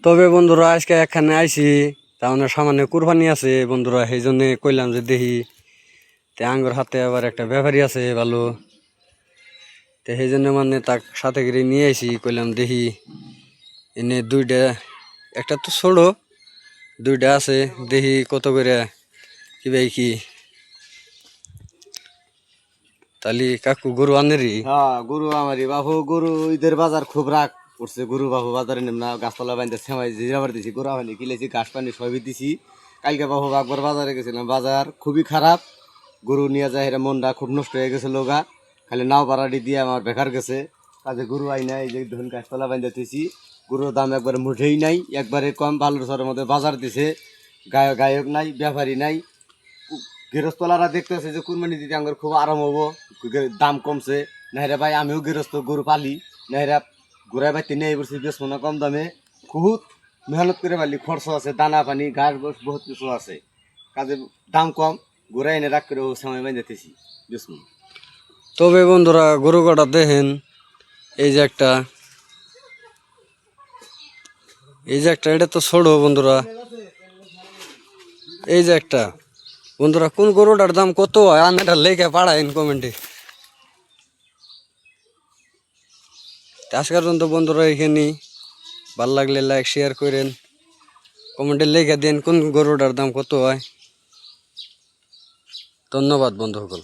তবে বন্ধুরা আজকে এখানে আইছি তাহলে সামান্য কুরবানি আছে বন্ধুরা, সেই জন্য কইলাম যে দেখি তে আঙ্গুর হাতে আবার একটা ব্যাপারী আছে ভালো, তো সেই জন্য মানে তার সাথে করে নিয়ে আইছি। কইলাম দেখি এনে দুইটা, একটা তো ছোট, দুইটা আছে, দেখি কত করে কি ভাই কি। তাহলে কাকু গরু আনেরি? হ্যাঁ গরু আমারই বাবু, গরু ঈদের বাজার খুব রাগ করছে। গরু বাবু বাজারে নেমনা, গাছতলা বান্ধে সেমাই জিরাবার দিছি, গরু পানি কিলেছি, ঘাস পানি সবই দিছি। কালকে বাবু একবার বাজারে গেছিলাম, বাজার খুবই খারাপ। গরু নিয়ে যায় এরা, মনটা খুব নষ্ট হয়ে গেছে লোগা, খালি নাও পাড়াটি দিয়ে আমার বেকার গেছে। কাজে গরু আই নাই, যে ধরুন গাছতলা বান্ধে দিয়েছি। গরুর দাম একবারে মুঠেই নাই, একবারে কম। ভালোর শহরের মধ্যে বাজার দিছে, গায়ক নাই, ব্যাপারী নাই। গৃহস্থলারা দেখতেছে যে কুরবানি দিতে আমার খুব আরাম হবো, দাম কমছে। নাহলে ভাই আমিও গৃহস্থ, গরু পালি, নাহলে ঘুরাই বাইতে নিয়ে পড়ছি বেশ মনে কম দামে। বহুত মেহনত করে পারলি, খরচ আছে, দানা পানি, ঘাস বস, বহুত কিছু আছে। কাজে দাম কম, ঘুরাই এনে রাখ করে সময় বাই যেতেছি বেশ। তবে বন্ধুরা গরু কটা দেখেন, এই যে একটা, এই যে একটা, এটা তো ছোট বন্ধুরা। এই যে একটা বন্ধুরা, কোন গরুটার দাম কত হয় আমি এটা লেখে পাঠাইন কমেন্টে। আজকের জন্য বন্ধুরা এখানে, ভাল লাগলে লাইক শেয়ার করেন, কমেন্টে লেখে দেন কোন গরুটার দাম কত হয়। ধন্যবাদ বন্ধু সকল।